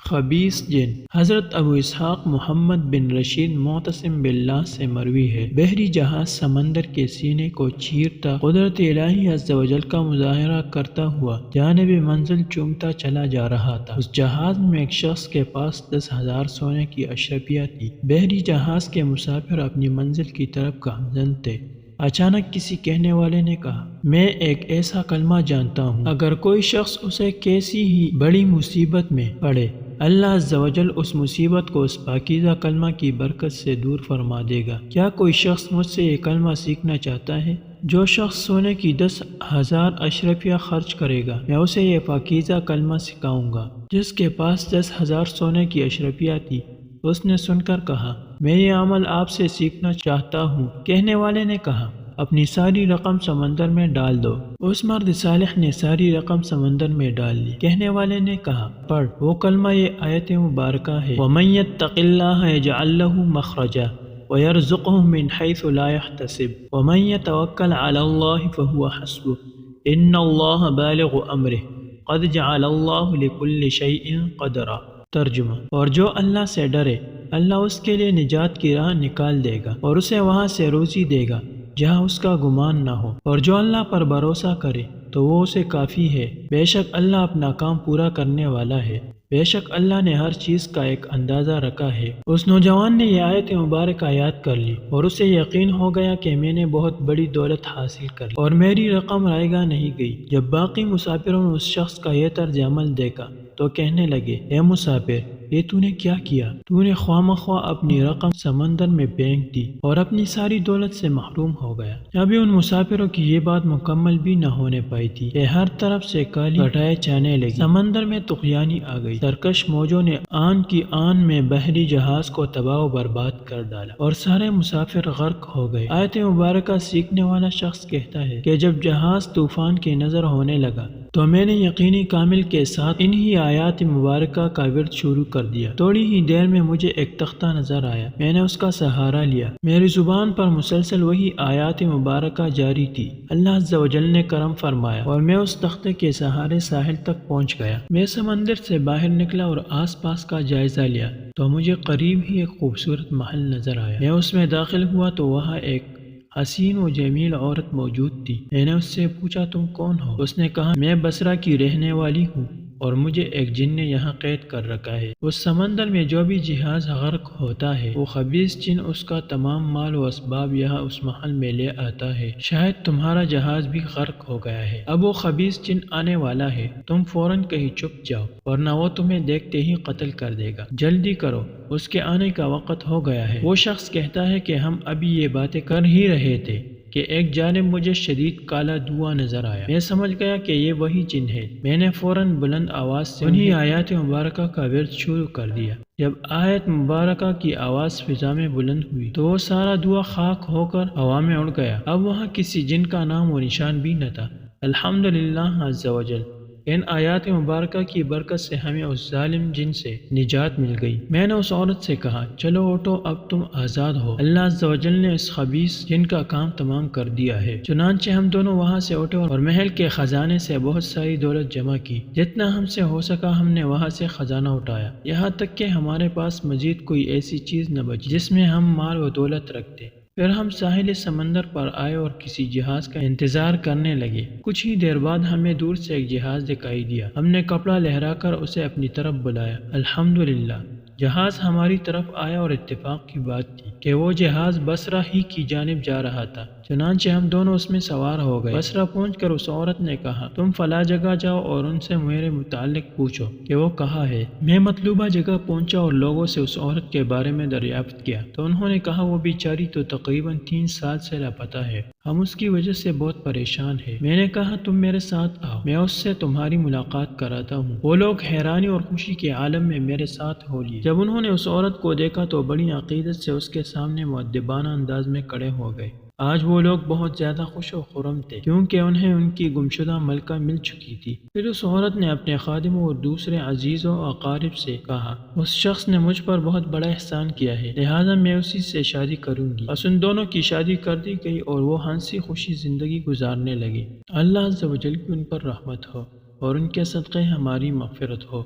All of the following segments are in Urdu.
خبیث جن۔ حضرت ابو اسحاق محمد بن رشید معتصم باللہ سے مروی ہے، بحری جہاز سمندر کے سینے کو چیرتا قدرت الہی عز و جل کا مظاہرہ کرتا ہوا جانب منزل چومتا چلا جا رہا تھا۔ اس جہاز میں ایک شخص کے پاس 10,000 سونے کی اشرفیہ تھی۔ بحری جہاز کے مسافر اپنی منزل کی طرف گامزن تھے۔ اچانک کسی کہنے والے نے کہا، میں ایک ایسا کلمہ جانتا ہوں، اگر کوئی شخص اسے کیسی ہی بڑی مصیبت میں پڑے، اللہ عز و جل اس مصیبت کو اس پاکیزہ کلمہ کی برکت سے دور فرما دے گا۔ کیا کوئی شخص مجھ سے یہ کلمہ سیکھنا چاہتا ہے؟ جو شخص سونے کی 10,000 اشرفیہ خرچ کرے گا، میں اسے یہ پاکیزہ کلمہ سکھاؤں گا۔ جس کے پاس 10,000 سونے کی اشرفیہ تھی، اس نے سن کر کہا، میں یہ عمل آپ سے سیکھنا چاہتا ہوں۔ کہنے والے نے کہا، اپنی ساری رقم سمندر میں ڈال دو۔ اس مرد صالح نے ساری رقم سمندر میں ڈال لی۔ کہنے والے نے کہا، پڑھ۔ وہ کلمہ یہ آیت مبارکہ ہے، وَمَن يَتَّقِ اللَّهَ يَجْعَل لَّهُ مَخْرَجًا وَيَرْزُقْهُ مِنْ حَيْثُ لَا يَحْتَسِبُ وَمَن يَتَوَكَّلْ عَلَى اللَّهِ فَهُوَ حَسْبُهُ إِنَّ اللَّهَ بَالِغُ أَمْرِهِ قَدْ جَعَلَ اللَّهُ لِكُلِّ شَيْءٍ قَدْرًا۔ ترجمہ، اور جو اللہ سے ڈرے، اللہ اس کے لیے نجات کی راہ نکال دے گا اور اسے وہاں سے روزی دے گا جہاں اس کا گمان نہ ہو، اور جو اللہ پر بھروسہ کرے تو وہ اسے کافی ہے۔ بے شک اللہ اپنا کام پورا کرنے والا ہے، بے شک اللہ نے ہر چیز کا ایک اندازہ رکھا ہے۔ اس نوجوان نے یہ آیت مبارکہ یاد کر لی اور اسے یقین ہو گیا کہ میں نے بہت بڑی دولت حاصل کر لی اور میری رقم رائے گاہ نہیں گئی۔ جب باقی مسافروں نے اس شخص کا یہ طرز عمل دیکھا تو کہنے لگے، اے مسافر، یہ تو نے کیا کیا؟ تو نے خواہ مخواہ اپنی رقم سمندر میں پھینک دی اور اپنی ساری دولت سے محروم ہو گیا۔ ابھی ان مسافروں کی یہ بات مکمل بھی نہ ہونے پائی تھی کہ ہر طرف سے کالی گھٹائیں چھانے لگی۔ سمندر میں طغیانی آ گئی۔ سرکش موجوں نے آن کی آن میں بحری جہاز کو تباہ و برباد کر ڈالا اور سارے مسافر غرق ہو گئے۔ آیت مبارکہ سیکھنے والا شخص کہتا ہے کہ جب جہاز طوفان کی نظر ہونے لگا تو میں نے یقینی کامل کے ساتھ انہی آیات مبارکہ کا ورد شروع کر دیا۔ تھوڑی ہی دیر میں مجھے ایک تختہ نظر آیا، میں نے اس کا سہارا لیا۔ میری زبان پر مسلسل وہی آیات مبارکہ جاری تھی۔ اللہ عز و جل نے کرم فرمایا اور میں اس تختے کے سہارے ساحل تک پہنچ گیا۔ میں سمندر سے باہر نکلا اور آس پاس کا جائزہ لیا تو مجھے قریب ہی ایک خوبصورت محل نظر آیا۔ میں اس میں داخل ہوا تو وہاں ایک حسین و جمیل عورت موجود تھی۔ میں نے اس سے پوچھا، تم کون ہو؟ اس نے کہا، میں بصرہ کی رہنے والی ہوں اور مجھے ایک جن نے یہاں قید کر رکھا ہے۔ اس سمندر میں جو بھی جہاز غرق ہوتا ہے، وہ خبیث جن اس کا تمام مال و اسباب یہاں اس محل میں لے آتا ہے۔ شاید تمہارا جہاز بھی غرق ہو گیا ہے، اب وہ خبیث جن آنے والا ہے، تم فوراً کہیں چھپ جاؤ ورنہ وہ تمہیں دیکھتے ہی قتل کر دے گا۔ جلدی کرو، اس کے آنے کا وقت ہو گیا ہے۔ وہ شخص کہتا ہے کہ ہم ابھی یہ باتیں کر ہی رہے تھے کہ ایک جانب مجھے شدید کالا دھواں نظر آیا۔ میں سمجھ گیا کہ یہ وہی جن ہے۔ میں نے فوراً بلند آواز سے انہی آیات مبارکہ کا ورد شروع کر دیا۔ جب آیت مبارکہ کی آواز فضا میں بلند ہوئی تو وہ سارا دھواں خاک ہو کر ہوا میں اڑ گیا۔ اب وہاں کسی جن کا نام و نشان بھی نہ تھا۔ الحمدللہ عز و جل، ان آیات مبارکہ کی برکت سے ہمیں اس ظالم جن سے نجات مل گئی۔ میں نے اس عورت سے کہا، چلو اٹھو، اب تم آزاد ہو، اللہ عز و جل نے اس خبیث جن کا کام تمام کر دیا ہے۔ چنانچہ ہم دونوں وہاں سے اٹھے اور محل کے خزانے سے بہت ساری دولت جمع کی۔ جتنا ہم سے ہو سکا ہم نے وہاں سے خزانہ اٹھایا، یہاں تک کہ ہمارے پاس مزید کوئی ایسی چیز نہ بچی جس میں ہم مال و دولت رکھتے۔ پھر ہم ساحل سمندر پر آئے اور کسی جہاز کا انتظار کرنے لگے۔ کچھ ہی دیر بعد ہمیں دور سے ایک جہاز دکھائی دیا۔ ہم نے کپڑا لہرا کر اسے اپنی طرف بلایا۔ الحمدللہ، جہاز ہماری طرف آیا اور اتفاق کی بات تھی کہ وہ جہاز بصرہ ہی کی جانب جا رہا تھا۔ چنانچہ ہم دونوں اس میں سوار ہو گئے۔ بصرہ پہنچ کر اس عورت نے کہا، تم فلاں جگہ جاؤ اور ان سے میرے متعلق پوچھو کہ وہ کہاں ہے۔ میں مطلوبہ جگہ پہنچا اور لوگوں سے اس عورت کے بارے میں دریافت کیا تو انہوں نے کہا، وہ بیچاری تو تقریباً 3 سال سے لاپتہ ہے، ہم اس کی وجہ سے بہت پریشان ہیں۔ میں نے کہا، تم میرے ساتھ آؤ، میں اس سے تمہاری ملاقات کراتا ہوں۔ وہ لوگ حیرانی اور خوشی کے عالم میں میرے ساتھ ہو لیے۔ جب انہوں نے اس عورت کو دیکھا تو بڑی عقیدت سے اس کے سامنے مؤدبانہ انداز میں کھڑے ہو گئے۔ آج وہ لوگ بہت زیادہ خوش و خرم تھے کیونکہ انہیں ان کی گمشدہ ملکہ مل چکی تھی۔ پھر اس عورت نے اپنے خادموں اور دوسرے عزیزوں و اقارب سے کہا، اس شخص نے مجھ پر بہت بڑا احسان کیا ہے، لہٰذا میں اسی سے شادی کروں گی۔ بس ان دونوں کی شادی کر دی گئی اور وہ ہنسی خوشی زندگی گزارنے لگے۔ اللہ عز و جل کی ان پر رحمت ہو اور ان کے صدقے ہماری مغفرت ہو۔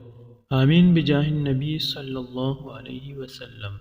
آمین بجاہ النبی صلی اللہ علیہ وسلم۔